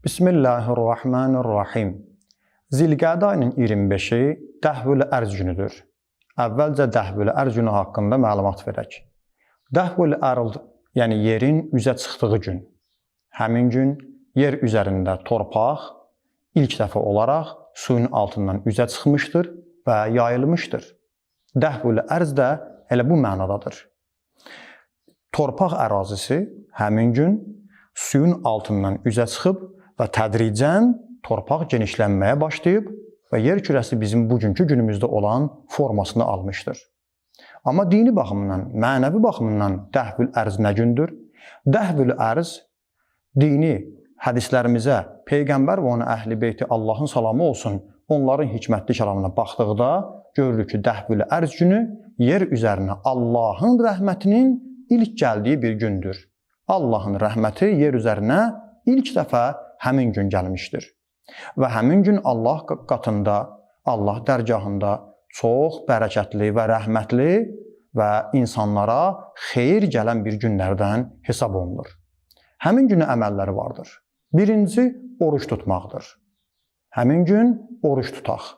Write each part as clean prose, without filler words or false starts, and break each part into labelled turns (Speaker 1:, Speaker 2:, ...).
Speaker 1: Bismillahirrahmanirrahim. Zilqədə ayının 25-i Dəhvül Ərz günüdür. Əvvəlcə Dəhvül Ərz günü haqqında məlumat verək. Dəhvül Ərz, yəni yerin üzə çıxdığı gün. Həmin gün yer üzərində torpaq ilk dəfə olaraq suyun altından üzə çıxmışdır və yayılmışdır. Dəhvül Ərz də elə bu mənadadır. Torpaq ərazisi həmin gün suyun altından üzə çıxıb və tədricən torpaq genişlənməyə başlayıb və yer kürəsi bizim bugünkü günümüzdə olan formasını almışdır. Amma dini baxımından, mənəvi baxımından Dəhvül Ərz nə gündür? Dəhvül Ərz dini hədislərimizə, Peyğəmbər və onun əhl-i beyti Allahın salamı olsun, onların hikmətli kəlamına baxdıqda görürük ki, Dəhvül Ərz günü yer üzərinə Allahın rəhmətinin ilk gəldiyi bir gündür. Allahın rəhməti yer üzərinə ilk dəfə həmin gün gəlmişdir. Və həmin gün Allah qatında, Allah dərgahında çox bərəkətli və rəhmətli və insanlara xeyir gələn bir günlərdən hesab olunur. Həmin günün əməlləri vardır. Birinci, oruç tutmaqdır. Həmin gün oruç tutaq.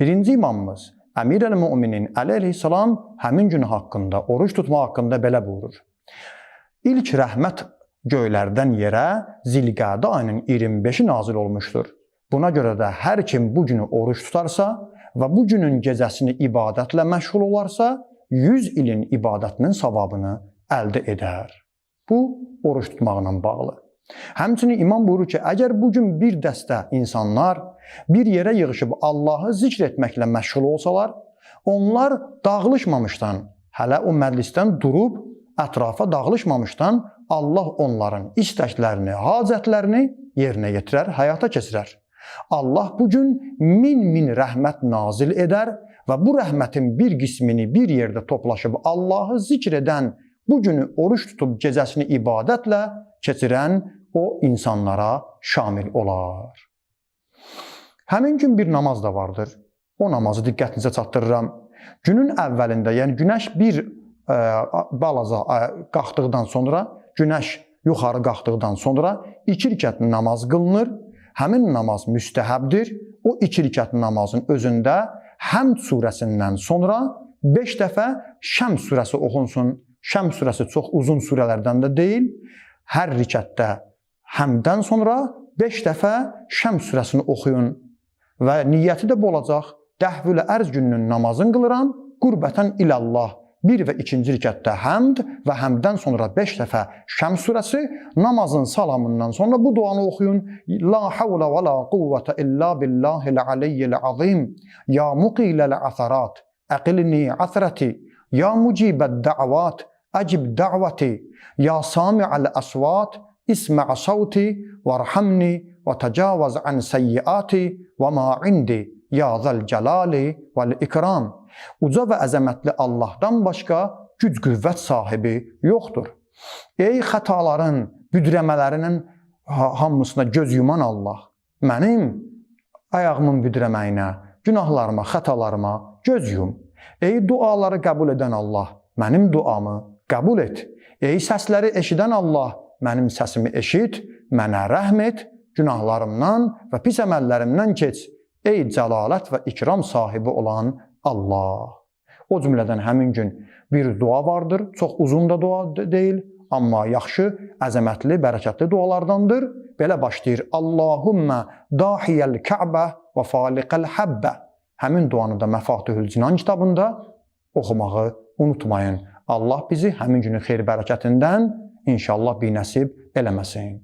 Speaker 1: Birinci imamımız Əmir əl-Müminin əleyhissalam həmin gün haqqında, oruç tutmaq haqqında belə buyurur. İlk rəhmət göylərdən yerə Zilqədə ayının 25-i nazil olmuşdur. Buna görə də hər kim bu günü oruç tutarsa və bu günün gecəsini ibadətlə məşğul olarsa, 100 ilin ibadətinin savabını əldə edər. Bu, oruç tutmaqla bağlı. Həmçinin imam buyurur ki, əgər bu gün bir dəstə insanlar bir yerə yığışıb Allahı zikr etməklə məşğul olsalar, onlar dağılışmamışdan, hələ o məclisdən durub, ətrafa dağılışmamışdan Allah onların istəklərini, hacətlərini yerinə yetirər, həyata keçirər. Allah bugün min rəhmət nazil edər və bu rəhmətin bir qismini bir yerdə toplaşıb Allahı zikr edən, bu günü oruç tutub gecəsini ibadətlə keçirən o insanlara şamil olar. Həmin gün bir namaz da vardır. O namazı diqqətinizə çatdırıram. Günün əvvəlində, yəni günəş bir balaca qalxdıqdan sonra, günəş yuxarı qalxdıqdan sonra 2 rükət namaz qılınır. Həmin namaz müstəhəbdir. O 2 rükət namazın özündə Həmd surəsindən sonra 5 dəfə Şəms surəsi oxunsun. Şəms surəsi çox uzun surələrdən də deyil. Hər rükətdə Həmdən sonra 5 dəfə Şəms surəsini oxuyun və niyyəti də bu olacaq. Dəhvül Ərz gününün namazını qılıram, qurbətən ilallah. 1 və 2-ci rükətdə həmd və həmdən sonra 5 dəfə Şəms surəsi, namazın salamından sonra bu duanı oxuyun. La havlə və la quvvətə illə billahil aliyyil azim. Ya muqiləl əsərat, əqilni əsrəti. Ya mucibəd də'vat, əcib də'vəti. Ya sami'əl əsvat, ismə' savti, vərhamni və təcavəz ən səyyiati və ma indi. Ya zəl cəlali vəl ikram. Uca və əzəmətli Allahdan başqa güc qüvvət sahibi yoxdur. Ey xətaların, büdrəmələrinin hamısına göz yuman Allah, mənim ayağımın büdrəməyinə, günahlarıma, xətalarıma göz yum. Ey duaları qəbul edən Allah, mənim duamı qəbul et. Ey səsləri eşidən Allah, mənim səsimi eşit, mənə rəhm et, günahlarımdan və pis əməllərimdən keç. Ey cəlalət və ikram sahibi olan Allah. O cümlədən həmin gün bir dua vardır. Çox uzun da dua deyil, amma yaxşı, əzəmətli, bərəkətli dualardandır. Belə başlayır. Allahümmə dahiyəl kə'bə və faliqəl həbbə. Həmin duanı da Məfatihül Cinan kitabında oxumağı unutmayın. Allah bizi həmin günün xeyir bərəkətindən inşallah binəsib eləməsin.